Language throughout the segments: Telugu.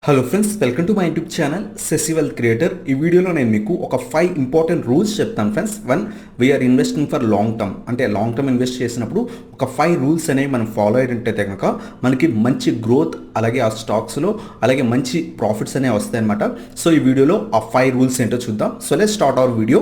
Hello friends, welcome to my YouTube channel Shashi wealth creator. ఈ వీడియోలో నేను మీకు ఒక 5 ఇంపార్టెంట్ రూల్స్ చెప్తాను friends. We are investing for long term, అంటే లాంగ్ టర్మ్ ఇన్వెస్ట్ చేసినప్పుడు ఒక 5 రూల్స్ అనేవి మనం ఫాలో అయ్యేటైతే కనుక మనకి మంచి గ్రోత్, అలాగే ఆ స్టాక్స్లో అలాగే మంచి ప్రాఫిట్స్ అనేవి వస్తాయన్నమాట. సో ఈ వీడియోలో ఆ 5 రూల్స్ ఏంటో చూద్దాం. So let's start our video.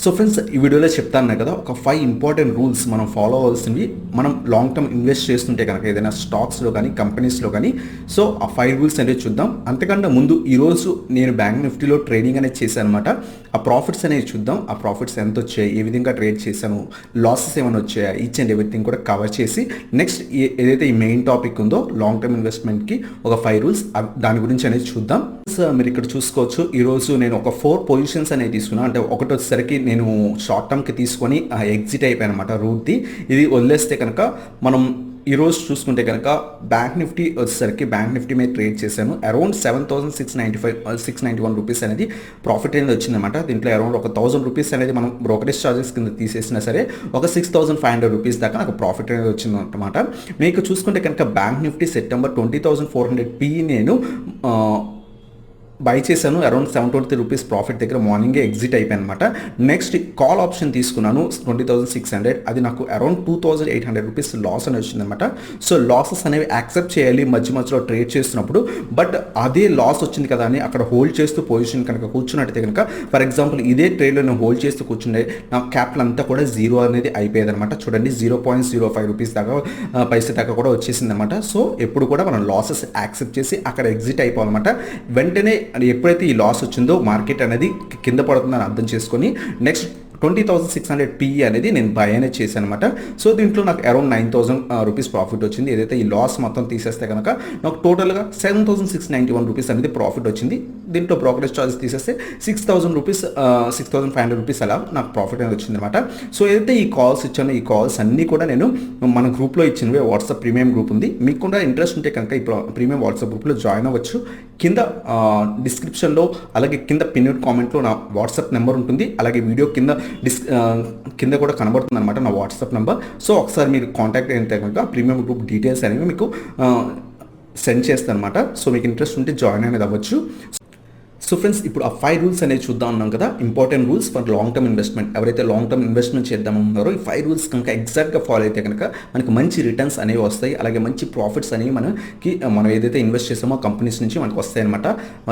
So friends, ఈ వీడియోలో చెప్తాను కదా ఒక 5 ఇంపార్టెంట్ రూల్స్ మనం ఫాలో అవ్వాల్సినవి మనం లాంగ్ టర్మ్ ఇన్వెస్ట్ చేస్తుంటే కనుక ఏదైనా స్టాక్స్లో కానీ కంపెనీస్లో కానీ. సో ఆ 5 రూల్స్ అనేవి చూద్దాం. అంతకన్నా ముందు ఈరోజు నేను బ్యాంక్ నిఫ్టీలో ట్రేడింగ్ అనేది చేశాను అనమాట. ఆ ప్రాఫిట్స్ అనేవి చూద్దాం. ఆ ప్రాఫిట్స్ ఎంత వచ్చాయి, ఏ విధంగా ట్రేడ్ చేశాను, లాసెస్ ఏమైనా వచ్చాయా, ఈచ్ అండ్ ఎవ్రీథింగ్ కూడా కవర్ చేసి నెక్స్ట్ ఏదైతే ఈ మెయిన్ టాపిక్ ఉందో లాంగ్ టర్మ్ ఇన్వెస్ట్మెంట్కి ఒక 5 రూల్స్, దాని గురించి అనేది చూద్దాం. మీరు ఇక్కడ చూసుకోవచ్చు, ఈరోజు నేను ఒక 4 పొజిషన్స్ అనేవి తీసుకున్నాను. అంటే ఒకటి వచ్చేసరికి నేను షార్ట్ టర్మ్కి తీసుకొని ఎగ్జిట్ అయిపోయాను అనమాట రూట్ది. ఇది వదిలేస్తే కనుక మనం ఈరోజు చూసుకుంటే కనుక బ్యాంక్ నిఫ్టీ వచ్చేసరికి బ్యాంక్ నిఫ్టీ మీద ట్రేడ్ చేశాను. అరౌండ్ 7,691 రూపీస్ అనేది ప్రాఫిట్ అనేది వచ్చిందన్నమాట. దీంట్లో అరౌండ్ ఒక 1,000 రూపీస్ అనేది మనం బ్రోకరేజ్ ఛార్జెస్ కింద తీసేసినా సరే ఒక 6,500 రూపీస్ దాకా నాకు ప్రాఫిట్ అనేది వచ్చిందన్నమాట. మీకు చూసుకుంటే కనుక బ్యాంక్ నిఫ్టీ సెప్టెంబర్ 20,400 పిఈ నేను బై చేశాను. అరౌండ్ 723 రూపీస్ ప్రాఫిట్ దగ్గర మార్నింగే ఎగ్జిట్ అయిపోయాను అనమాట. నెక్స్ట్ కాల్ ఆప్షన్ తీసుకున్నాను 20,600, అది నాకు అరౌండ్ 2,800 రూపీస్ లాస్ అనేది వచ్చిందనమాట. సో లాసెస్ అనేవి యాక్సెప్ట్ చేయాలి మధ్య మధ్యలో ట్రేడ్ చేస్తున్నప్పుడు. బట్ అదే లాస్ వచ్చింది కదా అని అక్కడ హోల్డ్ చేస్తూ పొజిషన్ కనుక కూర్చున్నట్టయితే కనుక, ఫర్ ఎగ్జాంపుల్ ఇదే ట్రేడ్లో నేను హోల్డ్ చేస్తూ కూర్చుండే నా క్యాపిటల్ అంతా కూడా జీరో అనేది అయిపోయేది అనమాట. చూడండి, 0.05 రూపీస్ దాకా పైసే దాకా కూడా వచ్చేసింది అనమాట. సో ఎప్పుడు కూడా మనం లాసెస్ యాక్సెప్ట్ చేసి అక్కడ ఎగ్జిట్ అయిపోవాలన్నమాట. వెంటనే ఎప్పుడైతే ఈ లాస్ వచ్చిందో మార్కెట్ అనేది కింద పడుతుందని అర్థం చేసుకొని నెక్స్ట్ 20,600 పిఈ అనేది నేను బై అనేది చేశాను అనమాట. సో దీంట్లో నాకు అరౌండ్ 9,000 రూపీస్ ప్రాఫిట్ వచ్చింది. ఏదైతే ఈ లాస్ మొత్తం తీసేస్తే కనుక నాకు టోటల్గా 7,691 రూపీస్ అనేది ప్రాఫిట్ వచ్చింది. దీంట్లో బ్రోకరేజ్ ఛార్జెస్ తీసేస్తే 6,000 రూపీస్ 6,500 రూపీస్ అలా నాకు ప్రాఫిట్ అనేది వచ్చింది అనమాట. సో ఏదైతే ఈ కాల్స్ ఇచ్చానో ఈ కాల్స్ అన్నీ కూడా నేను మన గ్రూప్లో ఇచ్చినవి. వాట్సాప్ ప్రీమియం గ్రూప్ ఉంది. మీకు కూడా ఇంట్రెస్ట్ ఉంటే కనుక ఈ ప్రీమియం వాట్సాప్ గ్రూప్లో జాయిన్ అవ్వచ్చు. కింద డిస్క్రిప్షన్లో అలాగే కింద పిన్ కామెంట్లో నా వాట్సాప్ నెంబర్ ఉంటుంది. అలాగే వీడియో కింద కూడా కనబడుతుంది అనమాట నా వాట్సాప్ నెంబర్. సో ఒకసారి మీరు కాంటాక్ట్ అయితే కనుక ప్రీమియం గ్రూప్ డీటెయిల్స్ అనేవి మీకు సెండ్ చేస్తాను అనమాట. సో మీకు ఇంట్రెస్ట్ ఉంటే జాయిన్ అనేది అవ్వచ్చు. సో ఫ్రెండ్స్, ఇప్పుడు ఆ 5 రూల్స్ అనేవి చూద్దాం అన్నాం కదా, important rules for long term investment. ఎవరైతే లాంగ్ టర్మ్ ఇన్వెస్ట్మెంట్ చేద్దామన్నారో ఈ 5 రూల్స్ కనుక ఎగ్జాక్ట్గా ఫాలో అయితే కనుక మనకి మంచి రిటర్న్స్ అనేవి వస్తాయి. అలాగే మంచి ప్రాఫిట్స్ అనేవి మనం ఏదైతే ఇన్వెస్ట్ చేసామో కంపెనీస్ నుంచి మనకు వస్తాయి అనమాట.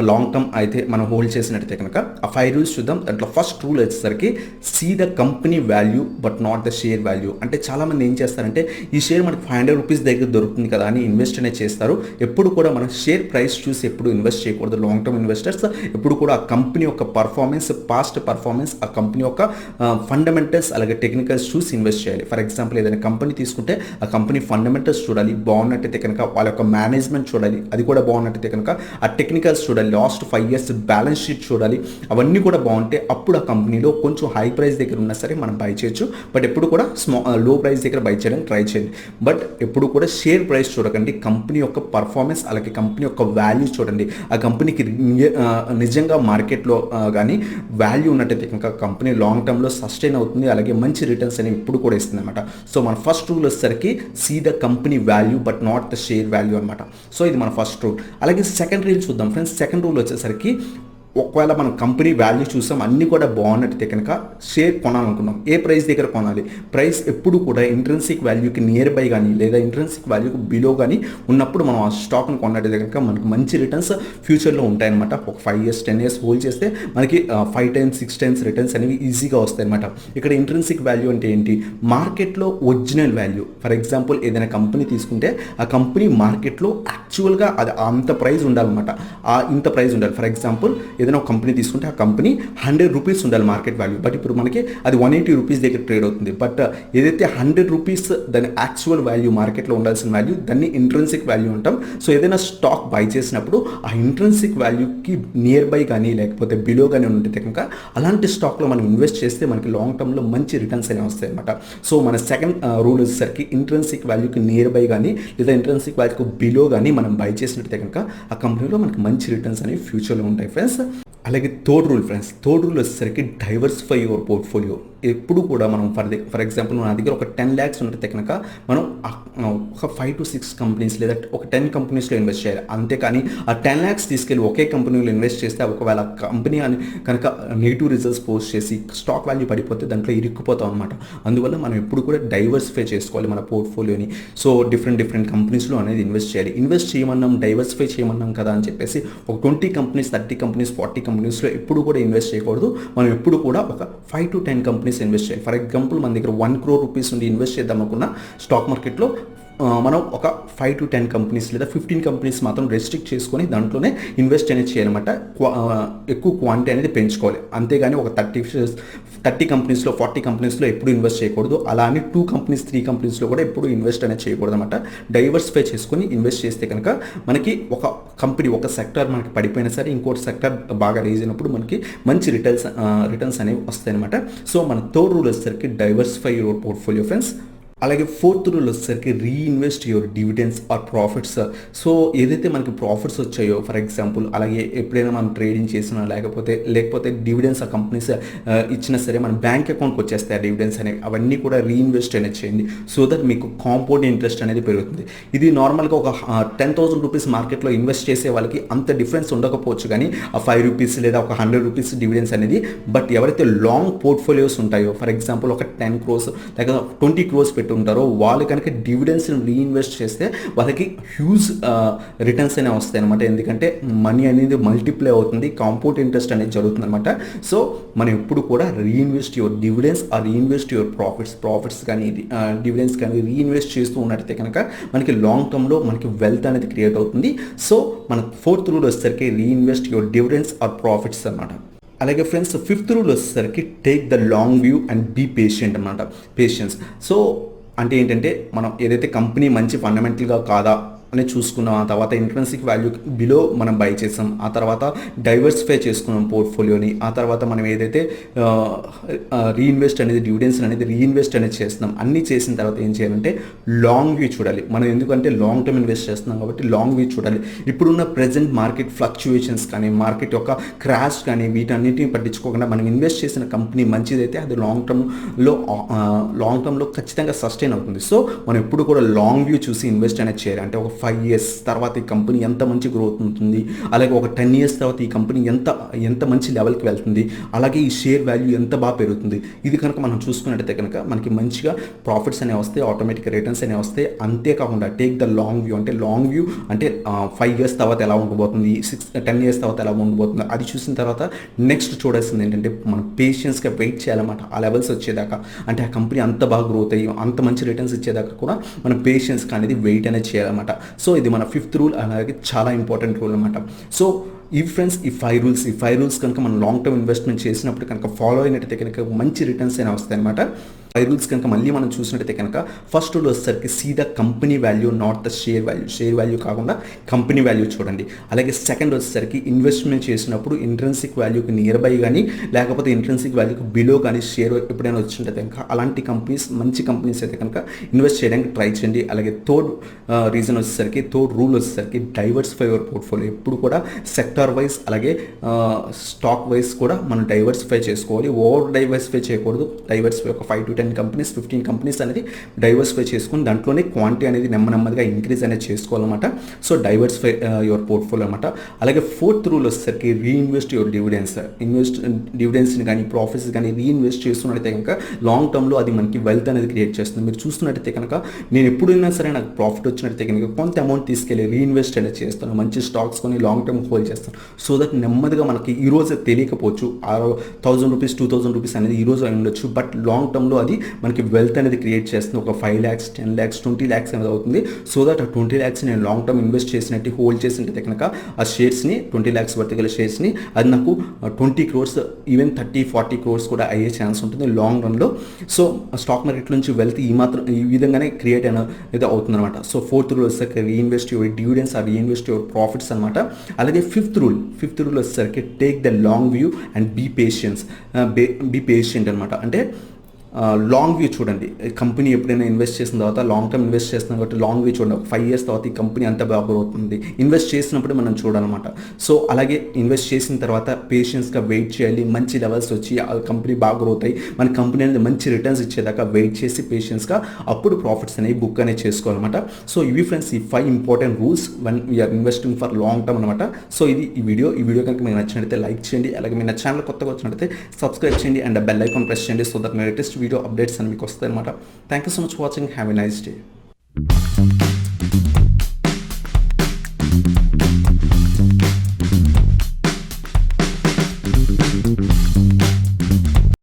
లాంగ్ టర్మ్ అయితే మనం హోల్డ్ చేసినట్టయితే కనుక ఆ 5 రూల్స్ చూద్దాం. దాంట్లో ఫస్ట్ రూల్ వచ్చేసరికి see the company value but not the share value. అంటే చాలామంది ఏం చేస్తారంటే ఈ షేర్ మనకి 500 రూపీస్ దగ్గర దొరుకుతుంది కదా అని ఇన్వెస్ట్ అనేది చేస్తారు. ఎప్పుడు కూడా మనం షేర్ ప్రైస్ చూసి ఎప్పుడు ఇన్వెస్ట్ చేయకూడదు. లాంగ్ టర్మ్ ఇన్వెస్టర్స్ ఎప్పుడు కూడా ఆ కంపెనీ యొక్క పర్ఫార్మెన్స్, పాస్ట్ పర్ఫార్మెన్స్, ఆ కంపెనీ యొక్క ఫండమెంటల్స్ అలాగే టెక్నికల్స్ చూసి ఇన్వెస్ట్ చేయాలి. ఫర్ ఎగ్జాంపుల్ ఏదైనా కంపెనీ తీసుకుంటే ఆ కంపెనీ ఫండమెంటల్స్ చూడాలి, బాగున్నట్టయితే కనుక వాళ్ళ యొక్క మేనేజ్మెంట్ చూడాలి, అది కూడా బాగున్నట్టయితే కనుక ఆ టెక్నికల్స్ చూడాలి, లాస్ట్ 5 years బ్యాలెన్స్ షీట్ చూడాలి. అవన్నీ కూడా బాగుంటే అప్పుడు ఆ కంపెనీలో కొంచెం హై ప్రైస్ దగ్గర ఉన్నా సరే మనం బై చేయొచ్చు. బట్ ఎప్పుడు కూడా లో ప్రైస్ దగ్గర బై చేయడానికి ట్రై చేయండి. బట్ ఎప్పుడు కూడా షేర్ ప్రైస్ చూడకండి, కంపెనీ యొక్క పర్ఫార్మెన్స్ అలాగే కంపెనీ యొక్క వాల్యూ చూడండి. ఆ కంపెనీకి నిజంగా మార్కెట్లో కానీ వాల్యూ ఉన్నట్టయితే కనుక కంపెనీ లాంగ్ టర్మ్లో సస్టైన్ అవుతుంది, అలాగే మంచి రిటర్న్స్ అనేవి ఇప్పుడు కూడా ఇస్తుంది అనమాట. సో మన ఫస్ట్ రూల్ వచ్చేసరికి see the company value but not the share value అనమాట. సో ఇది మన ఫస్ట్ రూల్. అలాగే సెకండ్ రూల్ చూద్దాం ఫ్రెండ్స్. సెకండ్ రూల్ వచ్చేసరికి ఒకవేళ మనం కంపెనీ వాల్యూ చూసాం అన్నీ కూడా బాగున్నట్టయితే కనుక షేర్ కొనాలనుకున్నాం, ఏ ప్రైస్ దగ్గర కొనాలి? ప్రైస్ ఎప్పుడు కూడా ఇంట్రెన్సిక్ వాల్యూకి నియర్ బై కానీ లేదా ఇంట్రెన్సిక్ వాల్యూకి బిలో కానీ ఉన్నప్పుడు మనం ఆ స్టాక్ని కొన్నట్టయితే కనుక మనకు మంచి రిటర్న్స్ ఫ్యూచర్లో ఉంటాయన్నమాట. ఒక 5 years 10 years హోల్డ్ చేస్తే మనకి 5 times 6 times రిటర్న్స్ అనేవి ఈజీగా వస్తాయి అనమాట. ఇక్కడ ఇంట్రెన్సిక్ వాల్యూ అంటే ఏంటి? మార్కెట్లో ఒరిజినల్ వాల్యూ. ఫర్ ఎగ్జాంపుల్ ఏదైనా కంపెనీ తీసుకుంటే ఆ కంపెనీ మార్కెట్లో యాక్చువల్గా అది అంత ప్రైస్ ఉండాలన్నమాట. ఇంత ప్రైస్ ఉండాలి. ఫర్ ఎగ్జాంపుల్ ఏదైనా ఒక కంపెనీ తీసుకుంటే ఆ కంపెనీ 100 రూపీస్ ఉండాలి మార్కెట్ వాల్యూ. బట్ ఇప్పుడు మనకి అది 180 రూపీస్ దగ్గర ట్రేడ్ అవుతుంది. బట్ ఏదైతే 100 రూపీస్ దాని యాక్చువల్ వాల్యూ మార్కెట్లో ఉండాల్సిన వాల్యూ దాన్ని ఇంట్రెన్సిక్ వాల్యూ అంటాం. సో ఏదైనా స్టాక్ బై చేసినప్పుడు ఆ ఇంట్రెన్సిక్ వాల్యూకి నియర్ బై కానీ లేకపోతే బిలో కానీ ఉంటే కనుక అలాంటి స్టాక్లో మనం ఇన్వెస్ట్ చేస్తే మనకి లాంగ్ టర్మ్లో మంచి రిటర్న్స్ అనేవి వస్తాయి అనమాట. సో మన సెకండ్ రూల్ వచ్చేసరికి ఇంట్రెన్సిక్ వాల్యూకి నియర్ బై కానీ లేదా ఇంట్రెన్సిక్ వాల్యూకి బిలో కానీ మనం బై చేసినట్టయితే కనుక ఆ కంపెనీలో మనకి మంచి రిటర్న్స్ అనేవి ఫ్యూచర్లో ఉంటాయి ఫ్రెండ్స్. అలాగే third rule friends, third rule వచ్చేసరికి డైవర్సిఫై యువర్ పోర్ట్ఫోలియో. ఎప్పుడు కూడా మనం ఫర్ ఎగ్జాంపుల్ మన దగ్గర ఒక 10 lakhs ఉంటే కనుక మనం ఒక 5 to 6 కంపెనీస్ లేదా ఒక 10 కంపెనీస్లో ఇన్వెస్ట్ చేయాలి. అంతేకాని ఆ 10 lakhs తీసుకెళ్ళి ఒకే కంపెనీలో ఇన్వెస్ట్ చేస్తే ఒకవేళ కంపెనీ అని కనుక నెగిటివ్ రిజల్ట్స్ పోస్ట్ చేసి స్టాక్ వాల్యూ పడిపోతే దాంట్లో ఇరుక్కుపోతాం అనమాట. అందువల్ల మనం ఎప్పుడు కూడా డైవర్సిఫై చేసుకోవాలి మన పోర్ట్ఫోలియోని. సో డిఫరెంట్ కంపెనీస్లో అనేది ఇన్వెస్ట్ చేయాలి. ఇన్వెస్ట్ చేయమన్నాం, డైవర్సిఫై చేయమన్నాం కదా అని చెప్పేసి ఒక 20 కంపెనీస్, 30 కంపెనీస్, 40 కంపెనీస్లో ఎప్పుడు కూడా ఇన్వెస్ట్ చేయకూడదు. మనం ఎప్పుడు కూడా ఒక 5 to 10 కంపెనీస్ ఇన్వెస్ట్ చేయాలి. ఫర్ ఎగ్జాంపుల్ మన దగ్గర 1 crore రూపీస్ నుండి ఇన్వెస్ట్ చేద్దాం అనుకున్న స్టాక్ మార్కెట్లో మనం ఒక 5 to 10 కంపెనీస్ లేదా 15 కంపెనీస్ మాత్రం రెస్ట్రిక్ట్ చేసుకొని దాంట్లోనే ఇన్వెస్ట్ అనేది చేయాలన్నమాట. ఎక్కువ క్వాంటిటీ అనేది పెంచుకోవాలి. అంతేగాని ఒక 30 కంపెనీస్లో 40 కంపెనీస్లో ఎప్పుడు ఇన్వెస్ట్ చేయకూడదు. అలా అని 2 కంపెనీస్ 3 కంపెనీస్లో కూడా ఎప్పుడు ఇన్వెస్ట్ అనేది చేయకూడదు అనమాట. డైవర్సిఫై చేసుకొని ఇన్వెస్ట్ చేస్తే కనుక మనకి ఒక కంపెనీ, ఒక సెక్టర్ మనకి పడిపోయినా సరే ఇంకోటి సెక్టర్ బాగా రేజ్ అయినప్పుడు మనకి మంచి రిటర్న్స్ అనేవి వస్తాయి అనమాట. సో మన థర్డ్ రూల్ వచ్చేసరికి డైవర్సిఫై యువర్ పోర్ట్ఫోలియో ఫ్రెండ్స్. అలాగే ఫోర్త్ రూల్ వచ్చేసరికి reinvest your dividends or profits. So ఏదైతే మనకి ప్రాఫిట్స్ వచ్చాయో ఫర్ ఎగ్జాంపుల్, అలాగే ఎప్పుడైనా మనం ట్రేడింగ్ చేసినా లేకపోతే డివిడెండ్స్ ఆ కంపెనీస్ ఇచ్చినా సరే మన బ్యాంక్ అకౌంట్కి వచ్చేస్తాయి ఆ డివిడెండ్స్ అనేవి. అవన్నీ కూడా రీఇన్వెస్ట్ అనేది చేయండి. సో దట్ మీకు కాంపౌండ్ ఇంట్రెస్ట్ అనేది పెరుగుతుంది. ఇది నార్మల్గా ఒక 10,000 రూపీస్ మార్కెట్లో ఇన్వెస్ట్ చేసే వాళ్ళకి అంత డిఫరెన్స్ ఉండకపోవచ్చు, కానీ ఆ 5 రూపీస్ లేదా ఒక 100 రూపీస్ డివిడెండ్స్ అనేది. బట్ ఎవరైతే లాంగ్ పోర్ట్ఫోలియోస్ ఉంటాయో ఫర్ ఎగ్జాంపుల్ ఒక 10 crores లేక 20 crores ఉంటారో వాళ్ళు కనుక డివిడెండ్స్ని రీఇన్వెస్ట్ చేస్తే వాళ్ళకి హ్యూజ్ రిటర్న్స్ అనేవి వస్తాయి అనమాట. ఎందుకంటే మనీ అనేది మల్టిప్లై అవుతుంది, కాంపౌండ్ ఇంట్రెస్ట్ అనేది జరుగుతుంది అనమాట. సో మనం ఎప్పుడు కూడా reinvest your dividends or reinvest your profits కానీ డివిడెండ్స్ కానీ రీఇన్వెస్ట్ చేస్తూ ఉన్నట్టయితే కనుక మనకి లాంగ్ టర్మ్లో మనకి వెల్త్ అనేది క్రియేట్ అవుతుంది. సో మన ఫోర్త్ రూల్ వచ్చేసరికి reinvest your dividends or profits అనమాట. అలాగే ఫ్రెండ్స్ ఫిఫ్త్ రూల్ వచ్చేసరికి take the long view and be patient అనమాట. పేషెన్స్. సో అంటే ఏంటంటే మనం ఏదైతే కంపెనీ మంచి ఫండమెంటల్గా కాదా అని చూసుకున్నాం, ఆ తర్వాత ఇంట్రెన్సిక్ వాల్యూ బిలో మనం బై చేసాం, ఆ తర్వాత డైవర్సిఫై చేసుకున్నాం పోర్ట్ఫోలియోని, ఆ తర్వాత మనం ఏదైతే రీఇన్వెస్ట్ అనేది డివిడెండ్స్ అనేది రీఇన్వెస్ట్ అనేది చేస్తున్నాం, అన్నీ చేసిన తర్వాత ఏం చేయాలంటే లాంగ్ వ్యూ చూడాలి. మనం ఎందుకంటే లాంగ్ టర్మ్ ఇన్వెస్ట్ చేస్తున్నాం కాబట్టి లాంగ్ వ్యూ చూడాలి. ఇప్పుడున్న ప్రజెంట్ మార్కెట్ ఫ్లక్చుయేషన్స్ కానీ మార్కెట్ యొక్క క్రాష్ కానీ వీటన్నిటిని పట్టించుకోకుండా మనం ఇన్వెస్ట్ చేసిన కంపెనీ మంచిదైతే అది లాంగ్ టర్మ్లో ఖచ్చితంగా సస్టైన్ అవుతుంది. సో మనం ఎప్పుడు కూడా లాంగ్ వ్యూ చూసి ఇన్వెస్ట్ అనేది చేయాలి. అంటే ఒక 5 years తర్వాత ఈ కంపెనీ ఎంత మంచి గ్రోత్ ఉంటుంది, అలాగే ఒక 10 years తర్వాత ఈ కంపెనీ ఎంత మంచి లెవెల్కి వెళ్తుంది, అలాగే ఈ షేర్ వాల్యూ ఎంత బాగా పెరుగుతుంది. ఇది కనుక మనం చూసుకున్నట్టయితే కనుక మనకి మంచిగా ప్రాఫిట్స్ అనేవి వస్తాయి, ఆటోమేటిక్ రిటర్న్స్ అనేవి వస్తాయి. అంతేకాకుండా టేక్ ద లాంగ్ వ్యూ అంటే 5 years తర్వాత ఎలా ఉండబోతుంది, 10 years తర్వాత ఎలా ఉండబోతుంది అది చూసిన తర్వాత నెక్స్ట్ చూడాల్సింది ఏంటంటే మనం పేషెన్స్గా వెయిట్ చేయాలన్నమాట. ఆ లెవెల్స్ వచ్చేదాకా, అంటే ఆ కంపెనీ అంత బాగా గ్రోత్ అయ్యి అంత మంచి రిటర్న్స్ ఇచ్చేదాకా కూడా మనం పేషెన్స్గా అనేది వెయిట్ అనేది చేయాలన్నమాట. సో ఇది మన ఫిఫ్త్ రూల్, అలాగే చాలా ఇంపార్టెంట్ రూల్ అనమాట. సో ఈ ఫ్రెండ్స్ ఈ 5 రూల్స్ కనుక మనం లాంగ్ టర్మ్ ఇన్వెస్ట్మెంట్ చేసినప్పుడు కనుక ఫాలో అయినట్టయితే కనుక మంచి రిటర్న్స్ అయినా వస్తాయి అనమాట. 5 రూల్స్ కనుక మళ్ళీ మనం చూసినట్టయితే కనుక ఫస్ట్ రూల్ వచ్చేసరికి see the company value not the share value కాకుండా కంపెనీ వాల్యూ చూడండి. అలాగే సెకండ్ వచ్చేసరికి ఇన్వెస్ట్మెంట్ చేసినప్పుడు ఇంట్రెన్సిక్ వాల్యూకి నియర్ బై కానీ లేకపోతే ఇంట్రెన్సిక్ వాల్యూకి బిలో కానీ షేర్ ఎప్పుడైనా వచ్చినట్టయితే కనుక అలాంటి మంచి కంపెనీస్ అయితే కనుక ఇన్వెస్ట్ చేయడానికి ట్రై చేయండి. అలాగే థర్డ్ రూల్ వచ్చేసరికి డైవర్సిఫై యువర్ పోర్ట్ఫోలియో. ఎప్పుడు కూడా సెక్టార్ వైజ్ అలాగే స్టాక్ వైజ్ కూడా మనం డైవర్సిఫై చేసుకోవాలి. ఓవర్ డైవర్సిఫై చేయకూడదు. డైవర్సిఫై ఒక 5 to 10 కంపెనీస్ 15 కంపెనీస్ అనేది డైవర్సిఫై చేసుకుని దాంట్లోనే క్వాంటిటీ అనేది నెమ్మదిగా ఇంక్రీజ్ అనేది చేసుకోవాలన్నమాట. సో డైవర్సిఫై యువర్ పోర్ట్ఫోలియో అనమాట. అలాగే ఫోర్త్ రూల్ వచ్చేసరికి రీఇన్వెస్ట్ యువర్ డివిడెండ్స్ని కానీ ప్రాఫిట్స్ కానీ రీఇన్వెస్ట్ చేస్తున్నట్టయితే కనుక లాంగ్ టర్మ్లో అది మనకి వెల్త్ అనేది క్రియేట్ చేస్తుంది. మీరు చూస్తున్నట్టయితే కనుక నేను ఎప్పుడైనా సరే నాకు ప్రాఫిట్ వచ్చినట్టయితే కనుక కొంత అమౌంట్ తీసుకెళ్ళి రీఇన్వెస్ట్ అనేది చేస్తాను, మంచి స్టాక్స్ కొని లాంగ్ టర్మ్ హోల్డ్ చేస్తాను. సో దట్ నెమ్మదిగా మనకి ఈ రోజు తెలియకపోవచ్చు 1,000 రూపీస్ 2,000 రూపీస్ అనేది ఈ రోజు అయి ఉండొచ్చు, బట్ లాంగ్ టర్మ్లో అది మనకి వెల్త్ అనేది క్రియేట్ చేస్తుంది. ఒక 5 lakhs 10 lakhs 20 lakhs అనేది అవుతుంది. సో దట్ ఆ 20 lakhs నేను లాంగ్ టర్మ్ ఇన్వెస్ట్ చేసినట్టు హోల్డ్ చేసినట్టయితే కనుక ఆ షేర్స్ని 20 lakhs వర్త్ గల షేర్స్ని అది నాకు 20 crores ఈవెన్ 30-40 crores కూడా అయ్యే ఛాన్స్ ఉంటుంది లాంగ్ రన్లో. సో స్టాక్ మార్కెట్ నుంచి వెల్త్ ఈ విధంగానే క్రియేట్ అనేది అవుతుంది అనమాట. సో ఫోర్త్ రూల్ వచ్చేసరికి reinvest your dividends or reinvest your profits అనమాట. అలాగే ఫిఫ్త్ రూల్ వచ్చేసరికి take the long view and be patient అనమాట. అంటే లాంగ్ వ్యూ చూడండి. కంపెనీ ఎప్పుడైనా ఇన్వెస్ట్ చేసిన తర్వాత లాంగ్ టర్మ్ ఇన్వెస్ట్ చేస్తున్నాం కాబట్టి లాంగ్ వ్యూ చూడండి. 5 years తర్వాత ఈ కంపెనీ అంత బాగా గ్రోత్ అవుతుంది. ఇన్వెస్ట్ చేసినప్పుడు మనం చూడాలన్నమాట. సో అలాగే ఇన్వెస్ట్ చేసిన తర్వాత పేషెన్స్గా వెయిట్ చేయాలి. మంచి లెవెల్స్ వచ్చి ఆ కంపెనీ బాగా గ్రోత్ అయ్యి మన కంపెనీ అనేది మంచి రిటర్న్స్ ఇచ్చేదాకా వెయిట్ చేసి పేషెన్స్గా అప్పుడు ప్రాఫిట్స్ అనేవి బుక్ అనేది చేసుకోవాలన్నమాట. సో ఇవి ఫ్రెండ్స్ ఈ 5 important rules when we are investing for long term అనమాట. సో ఇది ఈ వీడియో కనుక మీకు నచ్చినట్లయితే లైక్ చేయండి. అలాగే మీ నా ఛానల్ కొత్తగా వచ్చినట్లయితే సబ్స్క్రైబ్ చేయండి అండ్ బెల్ ఐకాన్ ప్రెస్ చేయండి. So that latest video updates అని మీకు వస్తాయి అనమాట. Thank you so much for watching. Have a nice day.